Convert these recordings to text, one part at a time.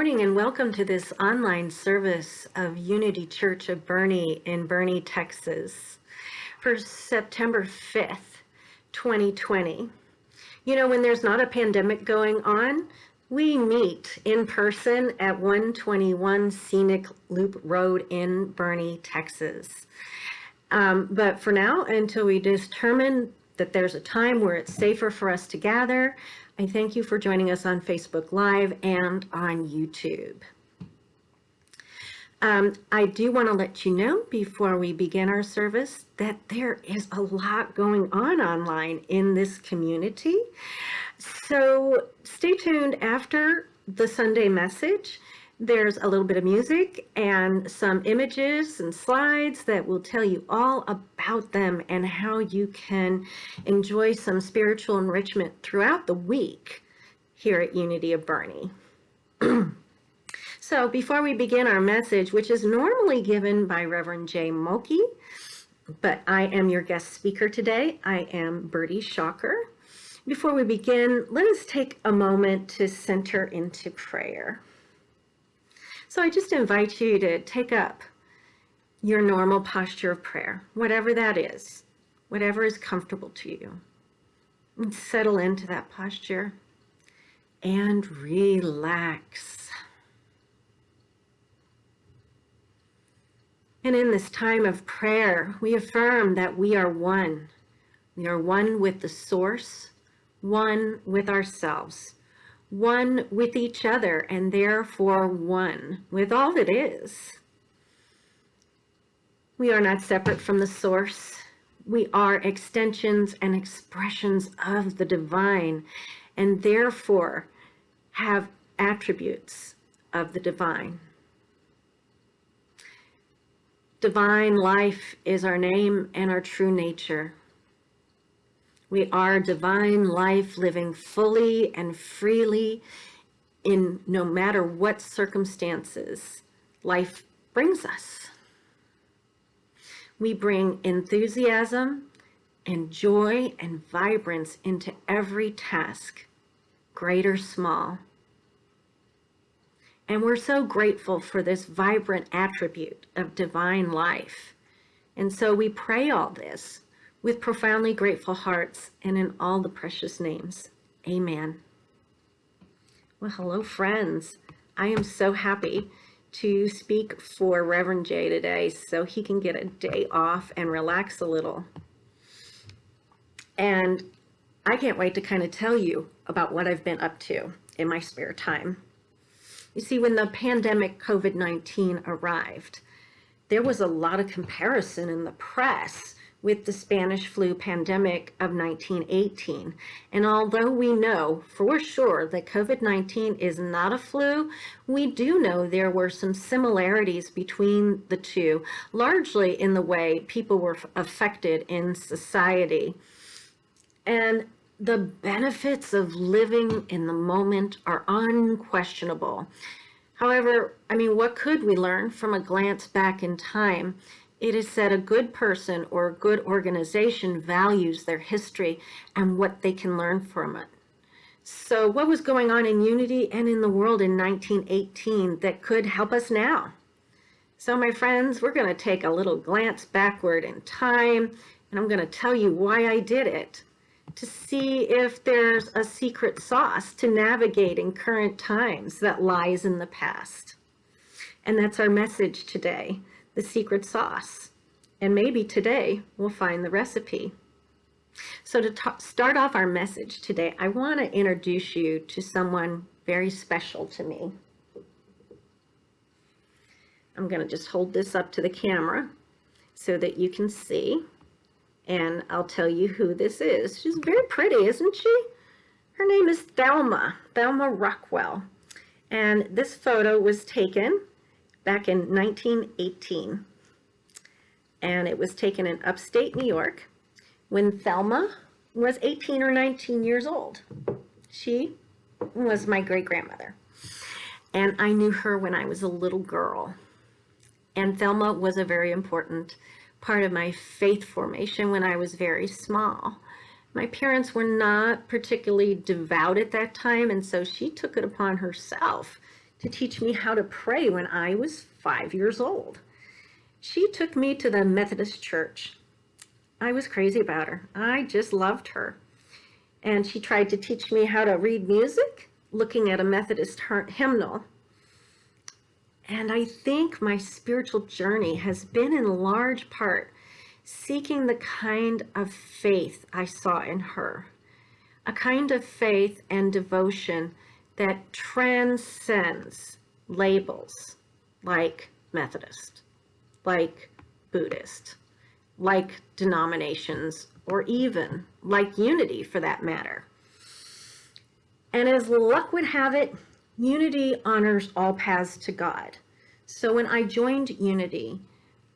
morning and welcome to this online service of Unity Church of Boerne in Boerne, Texas for September 5th, 2020. You know, when there's not a pandemic going on, we meet in person at 121 Scenic Loop Road in Boerne, Texas. But for now, until we determine that there's a time where it's safer for us to gather, I thank you for joining us on Facebook Live and on YouTube. I do want to let you know before we begin our service that there is a lot going on online in this community. So stay tuned after the Sunday message. There's a little bit of music and some images and slides that will tell you all about them and how you can enjoy some spiritual enrichment throughout the week here at Unity of Boerne. So before we begin our message, which is normally given by Reverend J. Mulkey, but I am your guest speaker today. I am Birdie Shawker. Before we begin, let us take a moment to center into prayer. So I just invite you to take up your normal posture of prayer, whatever that is, whatever is comfortable to you. And settle into that posture and relax. And in this time of prayer, we affirm that we are one. We are one with the source, one with ourselves, one with each other, and therefore one with all that is. We are not separate from the source. We are extensions and expressions of the divine, and therefore have attributes of the divine. Divine life is our name and our true nature. We are divine life living fully and freely in no matter what circumstances life brings us. We bring enthusiasm and joy and vibrance into every task, great or small. And we're so grateful for this vibrant attribute of divine life. And so we pray all this with profoundly grateful hearts and in all the precious names. Amen. Well, hello, friends. I am so happy to speak for Reverend Jay today so he can get a day off and relax a little. And I can't wait to kind of tell you about what I've been up to in my spare time. You see, when the pandemic COVID-19 arrived, there was a lot of comparison in the press with the Spanish flu pandemic of 1918. And although we know for sure that COVID-19 is not a flu, we do know there were some similarities between the two, largely in the way people were affected in society. And the benefits of living in the moment are unquestionable. However, what could we learn from a glance back in time? It is said a good person or a good organization values their history and what they can learn from it. So what was going on in Unity and in the world in 1918 that could help us now? So my friends, we're going to take a little glance backward in time, and I'm going to tell you why I did it, to see if there's a secret sauce to navigating current times that lies in the past. And that's our message today. The secret sauce. And maybe today we'll find the recipe. So to start off our message today, I want to introduce you to someone very special to me. I'm going to just hold this up to the camera so that you can see. And I'll tell you who this is. She's very pretty, isn't she? Her name is Thelma Rockwell. And this photo was taken back in 1918, and it was taken in upstate New York when Thelma was 18 or 19 years old. She was my great-grandmother, and I knew her when I was a little girl. And Thelma was a very important part of my faith formation when I was very small. My parents were not particularly devout at that time, and so she took it upon herself to teach me how to pray when I was 5 years old. She took me to the Methodist church. I was crazy about her. I just loved her. And she tried to teach me how to read music, looking at a Methodist hymnal. And I think my spiritual journey has been in large part seeking the kind of faith I saw in her, a kind of faith and devotion that transcends labels like Methodist, like Buddhist, like denominations, or even like Unity for that matter. And as luck would have it, Unity honors all paths to God. So when I joined Unity,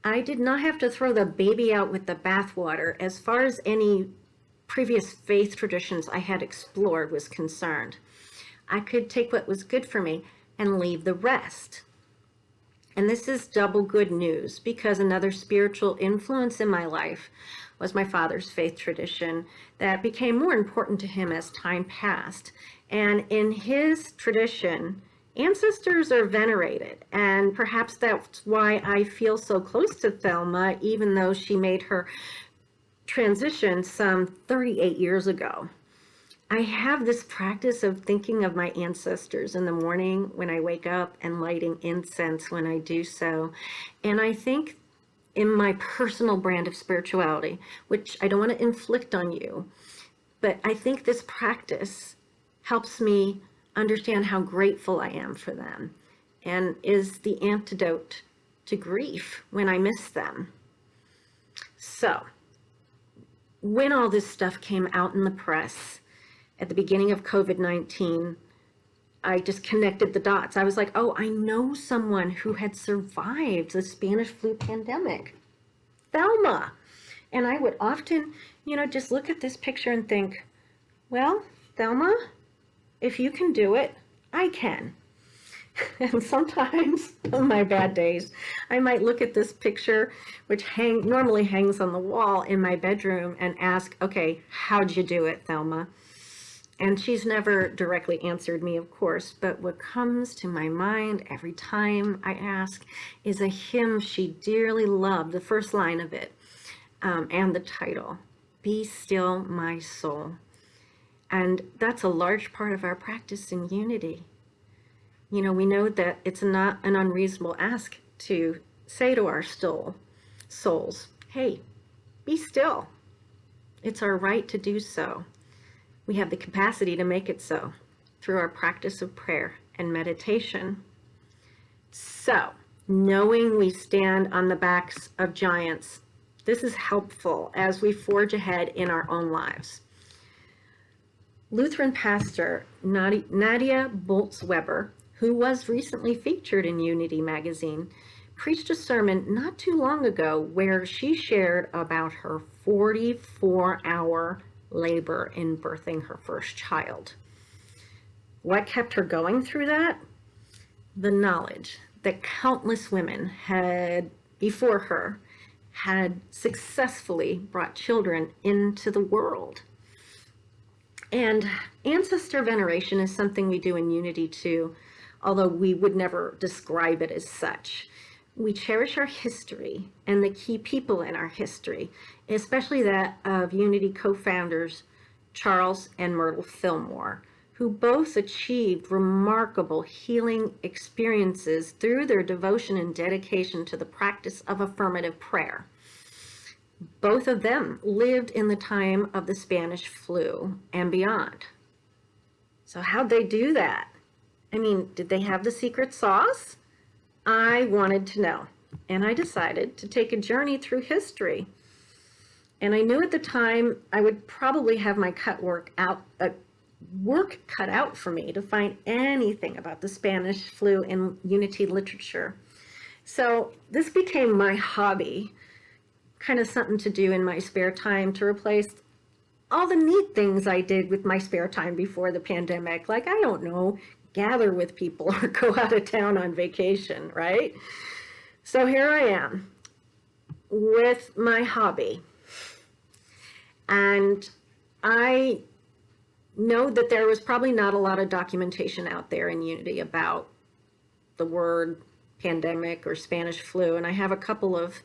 I did not have to throw the baby out with the bathwater as far as any previous faith traditions I had explored was concerned. I could take what was good for me and leave the rest. And this is double good news, because another spiritual influence in my life was my father's faith tradition that became more important to him as time passed. And in his tradition, ancestors are venerated, and perhaps that's why I feel so close to Thelma, even though she made her transition some 38 years ago. I have this practice of thinking of my ancestors in the morning when I wake up and lighting incense when I do so. And I think in my personal brand of spirituality, which I don't want to inflict on you, but I think this practice helps me understand how grateful I am for them and is the antidote to grief when I miss them. So, when all this stuff came out in the press at the beginning of COVID-19, I just connected the dots. I was like, oh, I know someone who had survived the Spanish flu pandemic, Thelma. And I would often, just look at this picture and think, well, Thelma, if you can do it, I can. And sometimes on my bad days, I might look at this picture, which normally hangs on the wall in my bedroom, and ask, okay, how'd you do it, Thelma? And she's never directly answered me, of course, but what comes to my mind every time I ask is a hymn she dearly loved, the first line of it, and the title, Be Still My Soul. And that's a large part of our practice in Unity. We know that it's not an unreasonable ask to say to our souls, hey, be still. It's our right to do so. We have the capacity to make it so through our practice of prayer and meditation. So, knowing we stand on the backs of giants, this is helpful as we forge ahead in our own lives. Lutheran pastor Nadia Bolz-Weber, who was recently featured in Unity magazine, preached a sermon not too long ago where she shared about her 44-hour labor in birthing her first child. What kept her going through that? The knowledge that countless women before her had successfully brought children into the world. And ancestor veneration is something we do in Unity too, although we would never describe it as such. We cherish our history and the key people in our history, especially that of Unity co-founders Charles and Myrtle Fillmore, who both achieved remarkable healing experiences through their devotion and dedication to the practice of affirmative prayer. Both of them lived in the time of the Spanish flu and beyond. So how'd they do that? Did they have the secret sauce? I wanted to know, and I decided to take a journey through history. And I knew at the time I would probably have my work cut out for me to find anything about the Spanish flu in Unity literature. So this became my hobby, kind of something to do in my spare time to replace all the neat things I did with my spare time before the pandemic. Like, I don't know, gather with people or go out of town on vacation, right? So here I am with my hobby. And I know that there was probably not a lot of documentation out there in Unity about the word pandemic or Spanish flu, and I have a couple of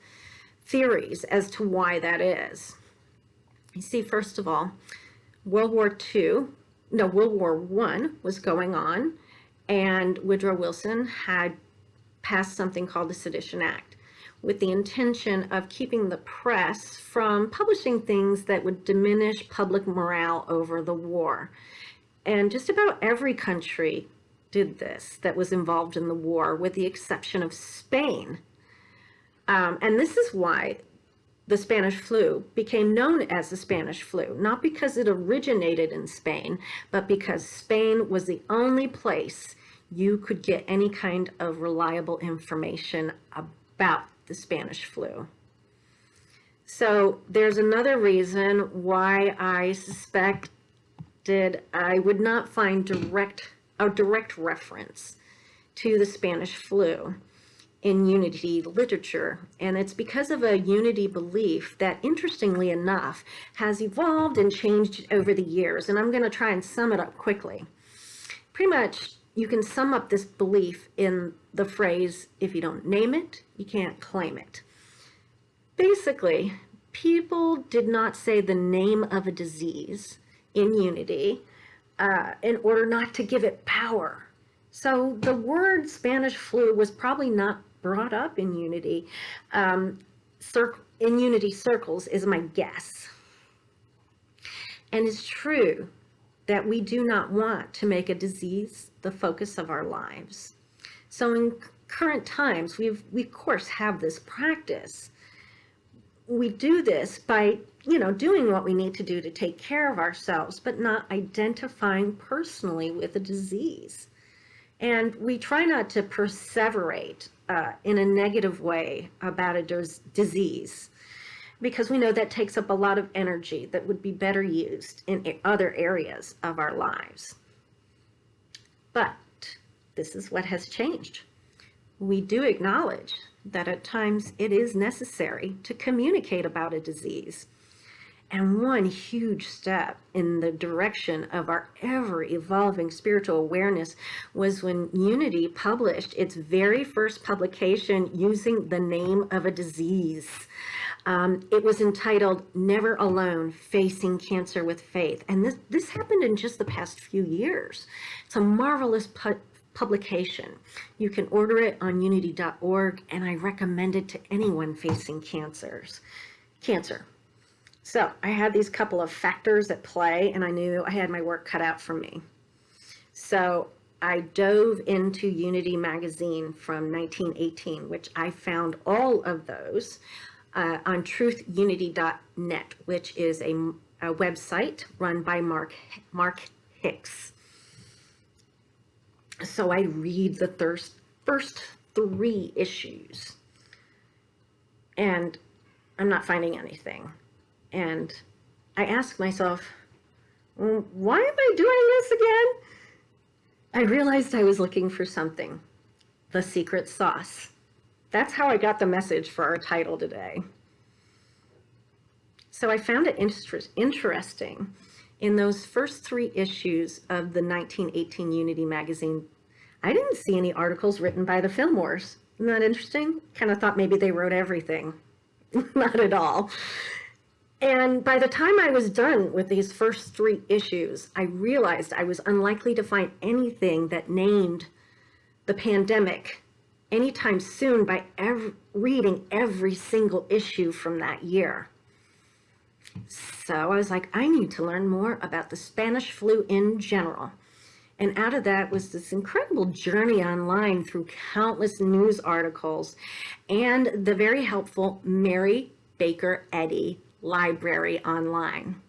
theories as to why that is. You see, first of all, World War I was going on, and Woodrow Wilson had passed something called the Sedition Act with the intention of keeping the press from publishing things that would diminish public morale over the war. And just about every country did this that was involved in the war, with the exception of Spain. And this is why the Spanish flu became known as the Spanish flu, not because it originated in Spain, but because Spain was the only place you could get any kind of reliable information about the Spanish flu. So there's another reason why I suspected I would not find a direct reference to the Spanish flu in Unity literature, and it's because of a Unity belief that, interestingly enough, has evolved and changed over the years, and I'm going to try and sum it up quickly. Pretty much, you can sum up this belief in the phrase, if you don't name it, you can't claim it. Basically, people did not say the name of a disease in Unity in order not to give it power. So the word Spanish flu was probably not brought up in Unity, in Unity circles, is my guess. And it's true that we do not want to make a disease the focus of our lives. So in current times, we of course have this practice. We do this by, doing what we need to do to take care of ourselves, but not identifying personally with a disease. And we try not to perseverate in a negative way about a disease, because we know that takes up a lot of energy that would be better used in other areas of our lives. But this is what has changed. We do acknowledge that at times it is necessary to communicate about a disease. And one huge step in the direction of our ever-evolving spiritual awareness was when Unity published its very first publication using the name of a disease. It was entitled Never Alone, Facing Cancer with Faith. And this happened in just the past few years. It's a marvelous publication. You can order it on unity.org, and I recommend it to anyone facing cancer. So I had these couple of factors at play, and I knew I had my work cut out for me. So I dove into Unity magazine from 1918, which I found all of those on truthunity.net, which is a website run by Mark Hicks. So I read the first 3 issues, and I'm not finding anything. And I asked myself, why am I doing this again? I realized I was looking for something, the secret sauce. That's how I got the message for our title today. So I found it interesting. In those first 3 issues of the 1918 Unity magazine, I didn't see any articles written by the Fillmores. Isn't that interesting? Kind of thought maybe they wrote everything. Not at all. And by the time I was done with these first 3 issues, I realized I was unlikely to find anything that named the pandemic anytime soon by reading every single issue from that year. So I was like, I need to learn more about the Spanish flu in general. And out of that was this incredible journey online through countless news articles and the very helpful Mary Baker Eddy library online.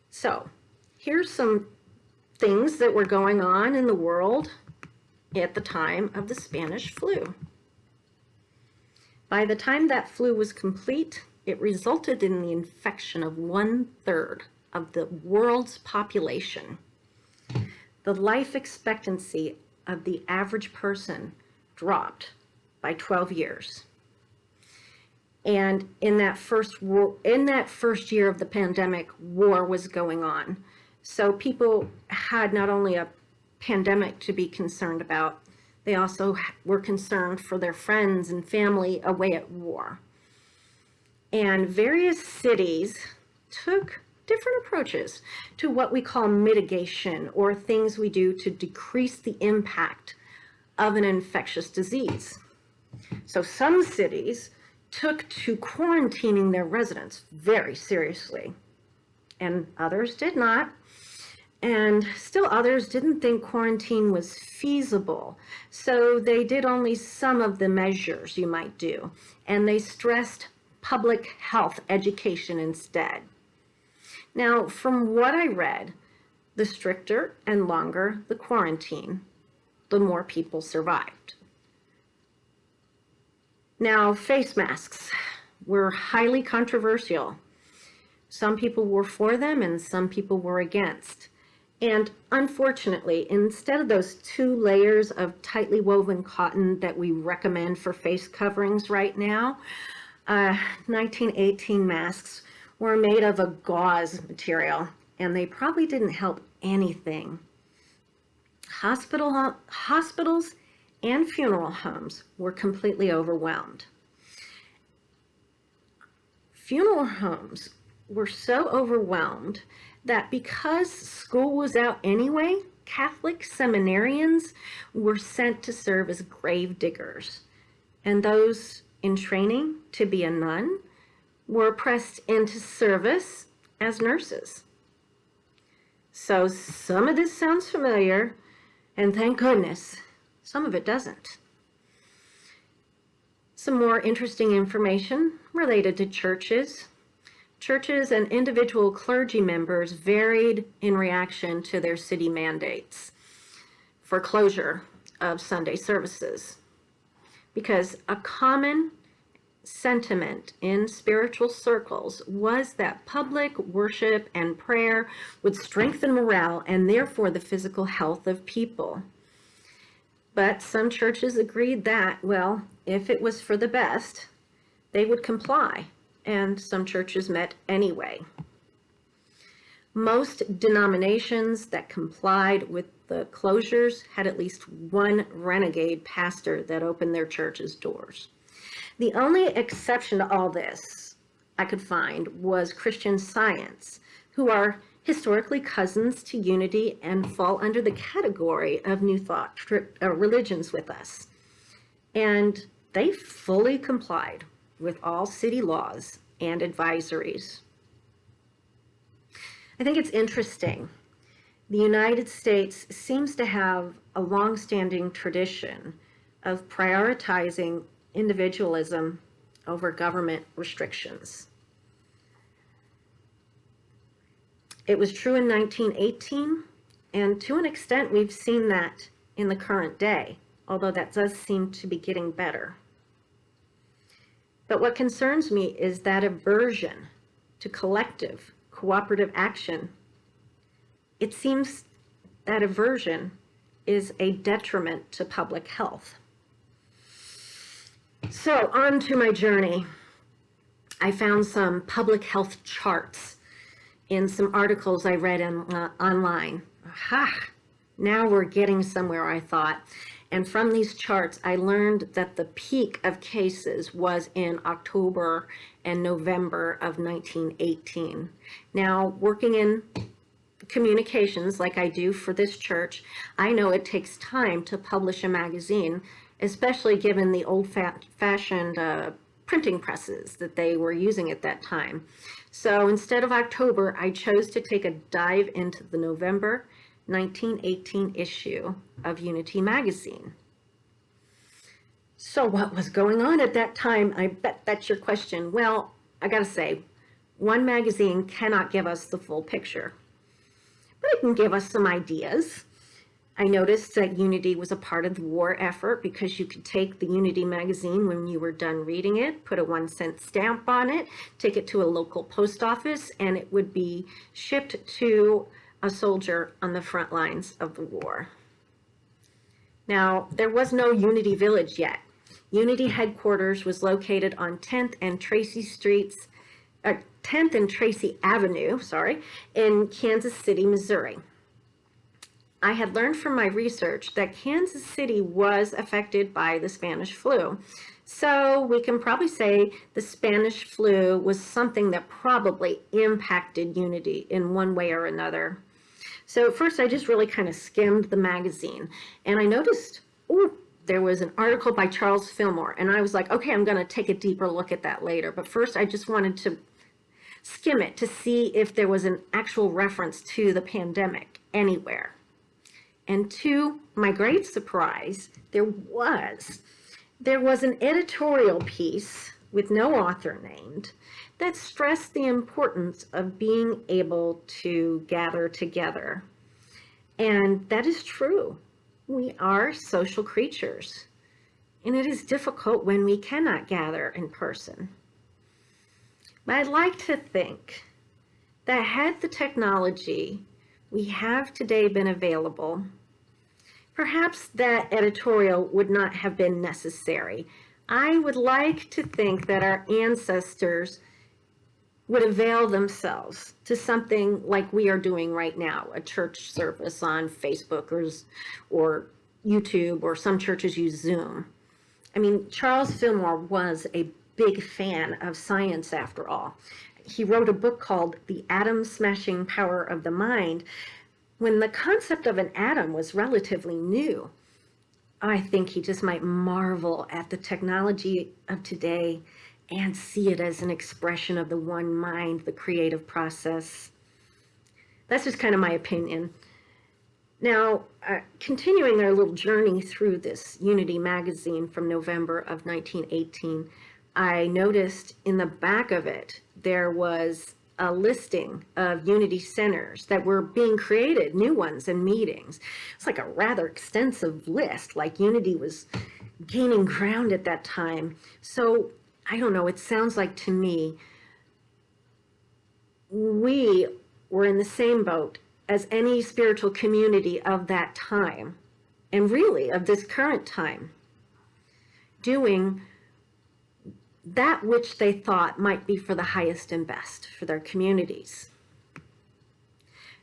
So here's some things that were going on in the world at the time of the Spanish flu. By the time that flu was complete, it resulted in the infection of 1/3 of the world's population. The life expectancy of the average person dropped by 12 years. And in that first year of the pandemic, war was going on. So people had not only a pandemic to be concerned about, They also were concerned for their friends and family away at war. And various cities took different approaches to what we call mitigation, or things we do to decrease the impact of an infectious disease. So some cities took to quarantining their residents very seriously, and others did not. And still others didn't think quarantine was feasible. So they did only some of the measures you might do, and they stressed public health education instead. Now, from what I read, the stricter and longer the quarantine, the more people survived. Now, face masks were highly controversial. Some people were for them and some people were against. And unfortunately, instead of those 2 layers of tightly woven cotton that we recommend for face coverings right now, 1918 masks were made of a gauze material, and they probably didn't help anything. Hospitals and funeral homes were completely overwhelmed. Funeral homes were so overwhelmed that because school was out anyway, Catholic seminarians were sent to serve as grave diggers, and those in training to be a nun were pressed into service as nurses. So some of this sounds familiar, and thank goodness, some of it doesn't. Some more interesting information related to churches. Churches and individual clergy members varied in reaction to their city mandates for closure of Sunday services, because a common sentiment in spiritual circles was that public worship and prayer would strengthen morale and therefore the physical health of people. But some churches agreed that, well, if it was for the best, they would comply, and some churches met anyway. Most denominations that complied with the closures had at least one renegade pastor that opened their church's doors. The only exception to all this I could find was Christian Science, who are historically cousins to Unity and fall under the category of New Thought religions with us. And they fully complied with all city laws and advisories. I think it's interesting. The United States seems to have a long-standing tradition of prioritizing individualism over government restrictions. It was true in 1918, and to an extent we've seen that in the current day, although that does seem to be getting better. But what concerns me is that aversion to collective, cooperative action. It seems that aversion is a detriment to public health. So on to my journey. I found some public health charts in some articles I read online. Aha! Now we're getting somewhere, I thought. And from these charts, I learned that the peak of cases was in October and November of 1918. Now, working in communications like I do for this church, I know it takes time to publish a magazine, especially given the old-fashioned printing presses that they were using at that time. So instead of October, I chose to take a dive into the November 1918 issue of Unity magazine. So what was going on at that time? I bet that's your question. Well, I gotta say, one magazine cannot give us the full picture, but it can give us some ideas. I noticed that Unity was a part of the war effort because you could take the Unity magazine when you were done reading it, put a 1-cent stamp on it, take it to a local post office, and it would be shipped to a soldier on the front lines of the war. Now, there was no Unity Village yet. Unity headquarters was located on 10th and Tracy Streets, 10th and Tracy Avenue, in Kansas City, Missouri. I had learned from my research that Kansas City was affected by the Spanish flu. So we can probably say the Spanish flu was something that probably impacted Unity in one way or another. So at first I just really kind of skimmed the magazine, and I noticed, oh, there was an article by Charles Fillmore, and I was like, okay, I'm going to take a deeper look at that later. But first I just wanted to skim it to see if there was an actual reference to the pandemic anywhere. And to my great surprise, there was an editorial piece with no author named that stressed the importance of being able to gather together. And that is true. We are social creatures, and it is difficult when we cannot gather in person. But I'd like to think that had the technology we have today been available, perhaps that editorial would not have been necessary. I would like to think that our ancestors would avail themselves to something like we are doing right now, a church service on Facebook or YouTube, or some churches use Zoom. I mean, Charles Fillmore was a big fan of science after all. He wrote a book called The Atom-Smashing Power of the Mind when the concept of an atom was relatively new. I think he just might marvel at the technology of today and see it as an expression of the one mind, the creative process. That's just kind of my opinion. Now, continuing our little journey through this Unity magazine from November of 1918, I noticed in the back of it, there was a listing of Unity centers that were being created, new ones and meetings. It's like a rather extensive list, like Unity was gaining ground at that time. So I don't know, it sounds like to me, we were in the same boat as any spiritual community of that time, and really of this current time, doing that which they thought might be for the highest and best for their communities.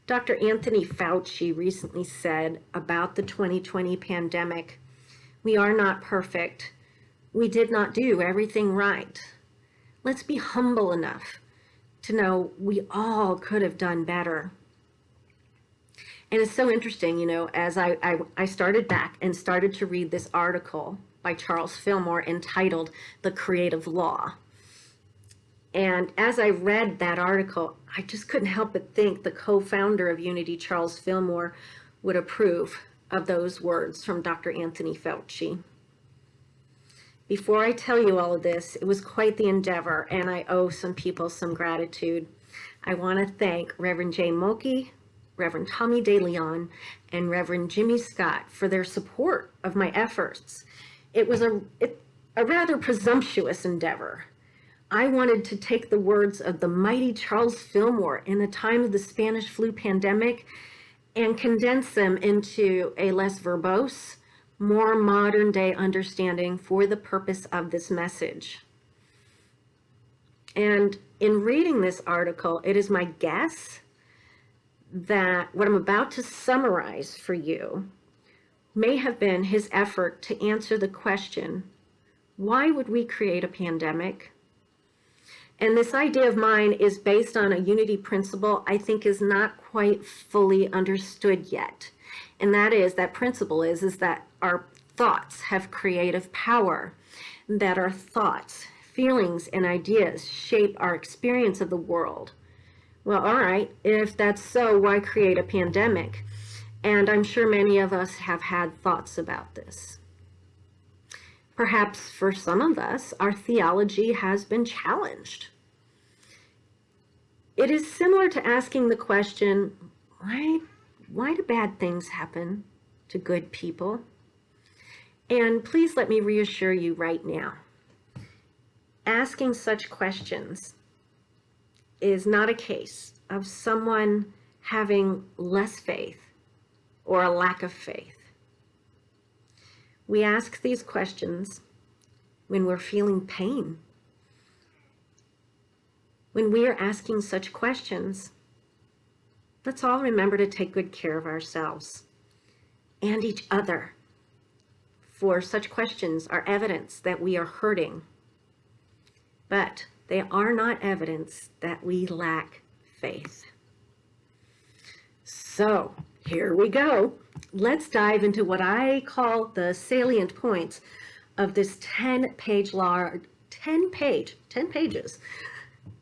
Dr. Anthony Fauci recently said about the 2020 pandemic, "We are not perfect. We did not do everything right. Let's be humble enough to know we all could have done better." And it's so interesting, you know, as I started back and started to read this article by Charles Fillmore entitled The Creative Law. And as I read that article, I just couldn't help but think the co-founder of Unity, Charles Fillmore, would approve of those words from Dr. Anthony Fauci. Before I tell you all of this, it was quite the endeavor, and I owe some people some gratitude. I want to thank Reverend Jay Moki, Reverend Tommy DeLeon, and Reverend Jimmy Scott for their support of my efforts. It was a rather presumptuous endeavor. I wanted to take the words of the mighty Charles Fillmore in the time of the Spanish flu pandemic and condense them into a less verbose, more modern day understanding for the purpose of this message. And in reading this article, it is my guess that what I'm about to summarize for you may have been his effort to answer the question, why would we create a pandemic? And this idea of mine is based on a unity principle I think is not quite fully understood yet. And that principle is that our thoughts have creative power, that our thoughts, feelings, and ideas shape our experience of the world. Well, all right, if that's so, why create a pandemic? And I'm sure many of us have had thoughts about this. Perhaps for some of us, our theology has been challenged. It is similar to asking the question, why do bad things happen to good people? And please let me reassure you right now, asking such questions is not a case of someone having less faith or a lack of faith. We ask these questions when we're feeling pain. When we are asking such questions, let's all remember to take good care of ourselves. and each other. For such questions are evidence that we are hurting, but they are not evidence that we lack faith. So here we go. Let's dive into what I call the salient points of this 10 pages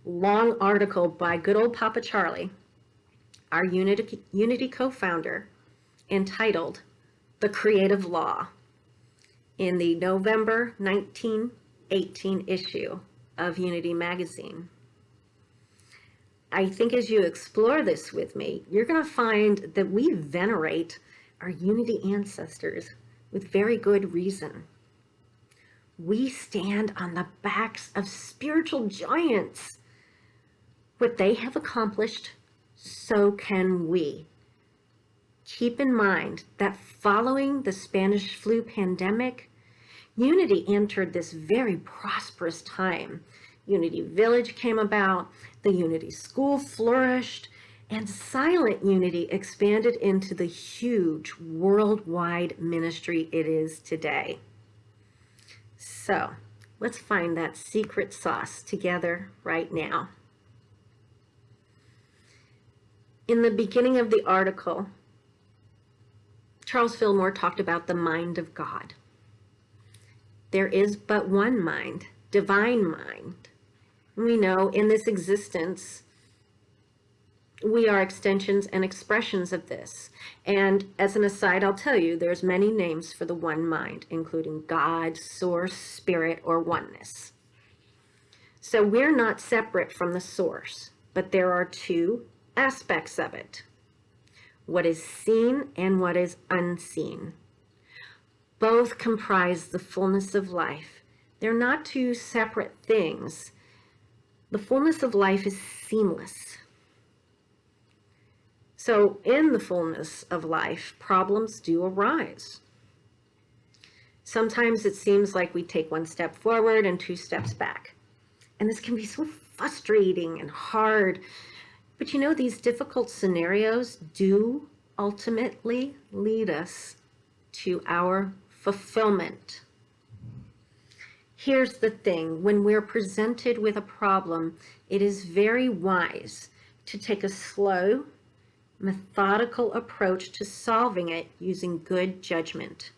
long article by good old Papa Charlie, our Unity co-founder, entitled The Creative Law, in the November 1918 issue of Unity magazine. I think as you explore this with me, you're going to find that we venerate our Unity ancestors with very good reason. We stand on the backs of spiritual giants. What they have accomplished, so can we. Keep in mind that following the Spanish flu pandemic, Unity entered this very prosperous time. Unity Village came about, the Unity School flourished, and Silent Unity expanded into the huge worldwide ministry it is today. So, let's find that secret sauce together right now. In the beginning of the article, Charles Fillmore talked about the mind of God. There is but one mind, divine mind. We know in this existence, we are extensions and expressions of this. And as an aside, I'll tell you, there's many names for the one mind, including God, source, spirit, or oneness. So we're not separate from the source, but there are two aspects of it: what is seen and what is unseen. Both comprise the fullness of life. They're not two separate things. The fullness of life is seamless. So in the fullness of life, problems do arise. Sometimes it seems like we take one step forward and two steps back. And this can be so frustrating and hard. But you know, these difficult scenarios do ultimately lead us to our fulfillment. Here's the thing: when we're presented with a problem, it is very wise to take a slow, methodical approach to solving it using good judgment.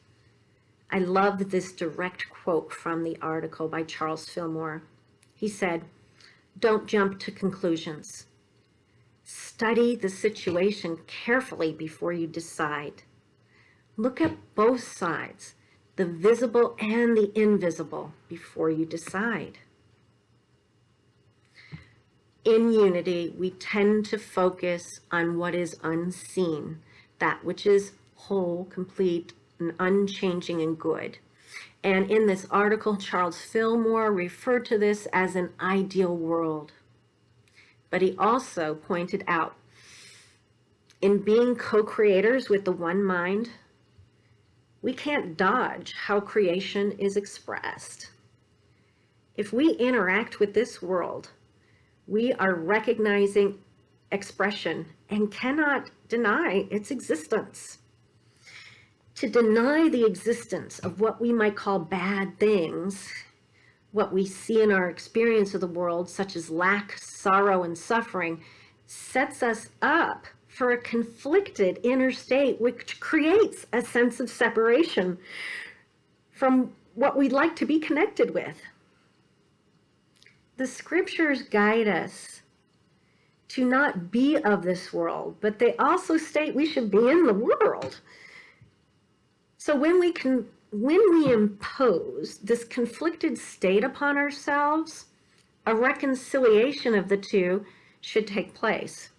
I loved this direct quote from the article by Charles Fillmore. He said, "Don't jump to conclusions. Study the situation carefully before you decide. Look at both sides, the visible and the invisible, before you decide." In Unity, we tend to focus on what is unseen, that which is whole, complete, and unchanging and good. And in this article, Charles Fillmore referred to this as an ideal world. But he also pointed out, in being co-creators with the one mind, we can't dodge how creation is expressed. If we interact with this world, we are recognizing expression and cannot deny its existence. To deny the existence of what we might call bad things, what we see in our experience of the world, such as lack, sorrow, and suffering, sets us up for a conflicted inner state, which creates a sense of separation from what we'd like to be connected with. The scriptures guide us to not be of this world, but they also state we should be in the world. So when we impose this conflicted state upon ourselves, a reconciliation of the two should take place.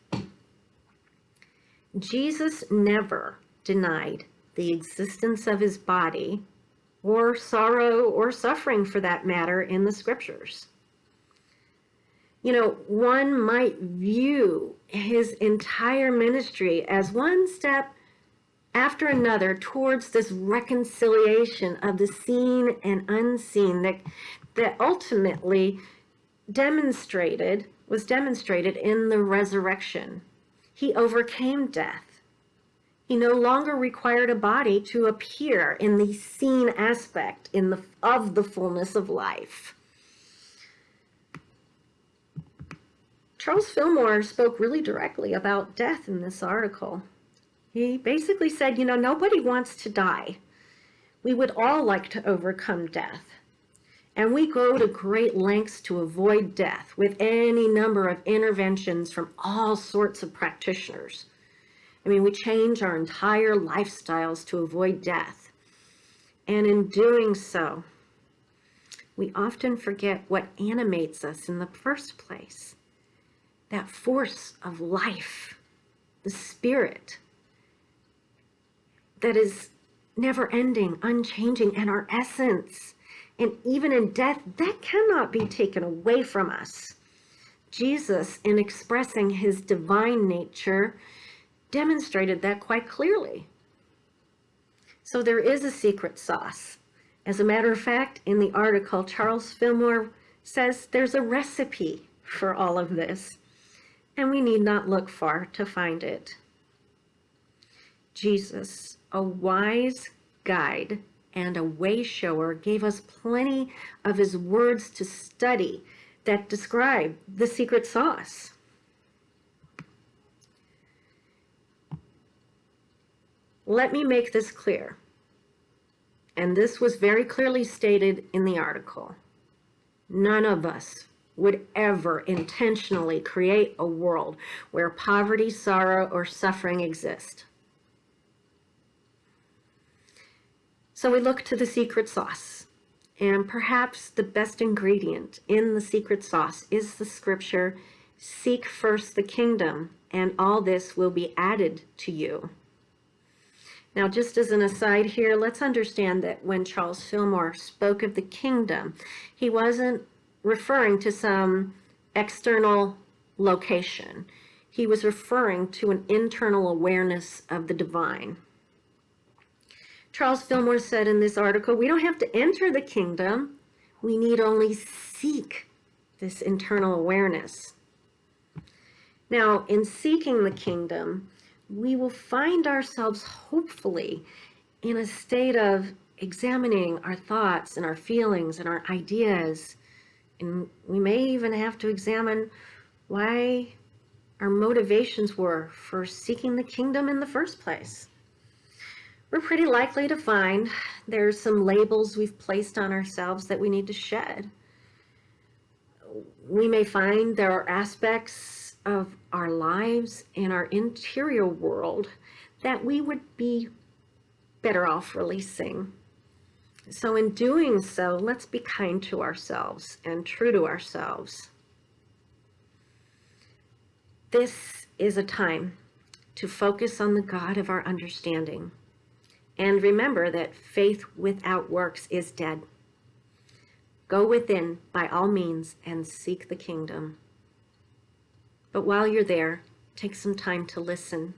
Jesus never denied the existence of his body, or sorrow or suffering for that matter, in the scriptures. You know, one might view his entire ministry as one step after another towards this reconciliation of the seen and unseen that ultimately was demonstrated in the resurrection. He overcame death. He no longer required a body to appear in the seen aspect of the fullness of life. Charles Fillmore spoke really directly about death in this article. He basically said, nobody wants to die. We would all like to overcome death. And we go to great lengths to avoid death with any number of interventions from all sorts of practitioners. We change our entire lifestyles to avoid death. And in doing so, we often forget what animates us in the first place. That force of life, the spirit that is never ending, unchanging, and our essence. And even in death, that cannot be taken away from us. Jesus, in expressing his divine nature, demonstrated that quite clearly. So there is a secret sauce. As a matter of fact, in the article, Charles Fillmore says there's a recipe for all of this, and we need not look far to find it. Jesus, a wise guide and a way shower, gave us plenty of his words to study that describe the secret sauce. Let me make this clear, and this was very clearly stated in the article. None of us would ever intentionally create a world where poverty, sorrow, or suffering exist. So we look to the secret sauce, and perhaps the best ingredient in the secret sauce is the scripture, "Seek first the kingdom, and all this will be added to you." Now, just as an aside here, let's understand that when Charles Fillmore spoke of the kingdom, he wasn't referring to some external location. He was referring to an internal awareness of the divine. Charles Fillmore said in this article, we don't have to enter the kingdom. We need only seek this internal awareness. Now, in seeking the kingdom, we will find ourselves hopefully in a state of examining our thoughts and our feelings and our ideas. And we may even have to examine why our motivations were for seeking the kingdom in the first place. We're pretty likely to find there's some labels we've placed on ourselves that we need to shed. We may find there are aspects of our lives and our interior world that we would be better off releasing. So in doing so, let's be kind to ourselves and true to ourselves. This is a time to focus on the God of our understanding. And remember that faith without works is dead. Go within by all means and seek the kingdom. But while you're there, take some time to listen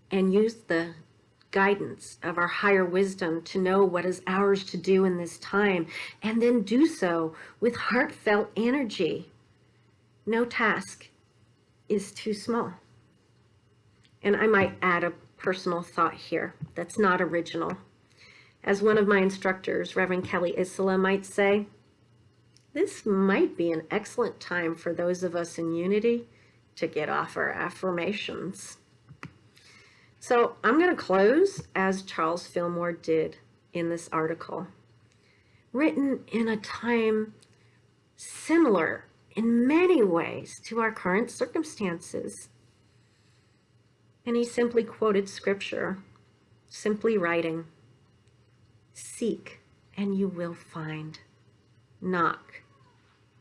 and use the guidance of our higher wisdom to know what is ours to do in this time, and then do so with heartfelt energy. No task is too small. And I might add a personal thought here that's not original. As one of my instructors, Reverend Kelly Isola, might say, this might be an excellent time for those of us in Unity to get off our affirmations. So I'm going to close as Charles Fillmore did in this article, written in a time similar in many ways to our current circumstances. And he simply quoted scripture, simply writing, "Seek and you will find. Knock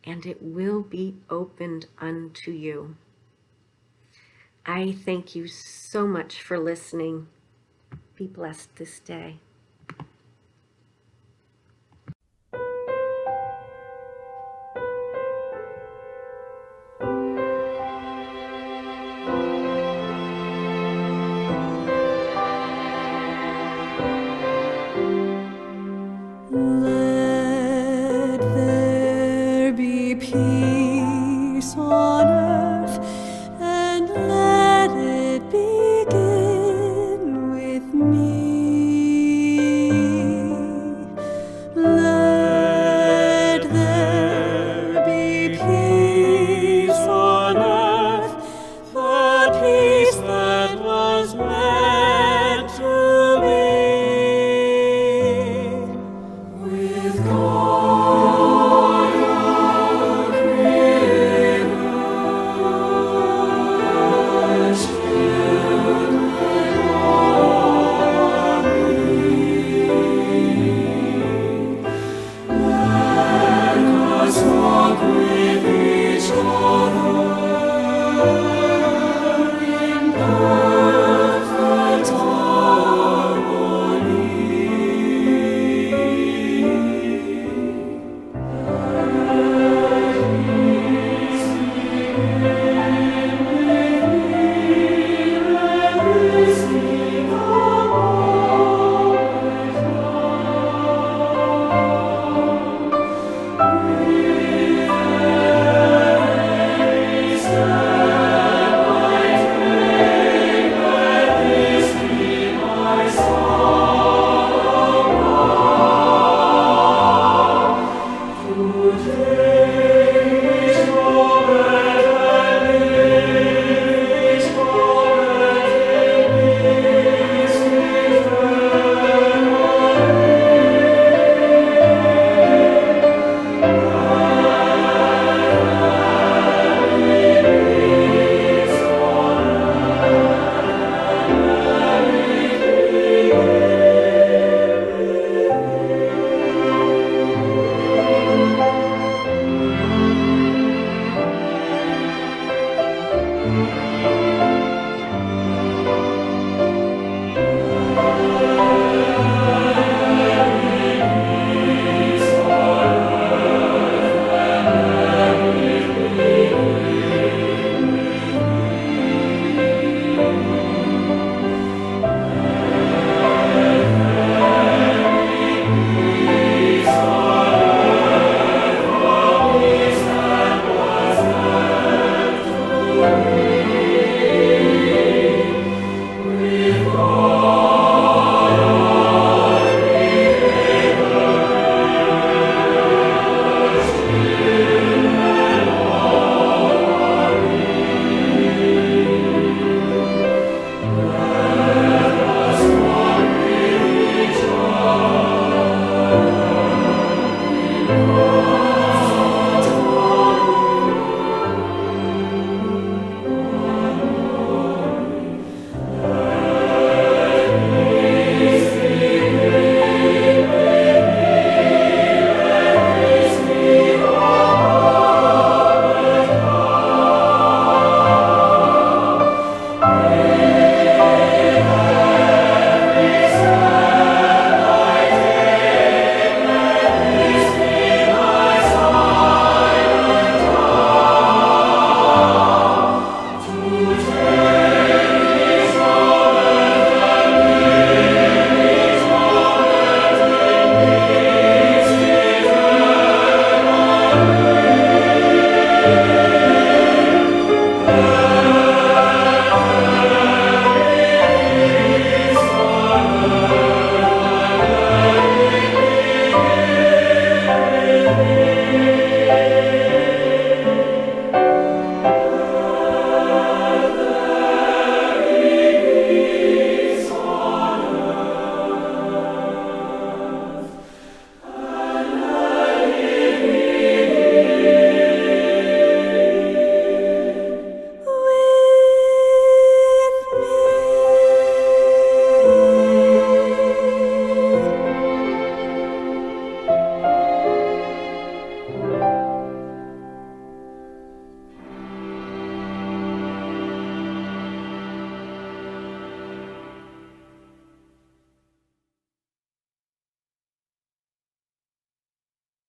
and it will be opened unto you." I thank you so much for listening. Be blessed this day.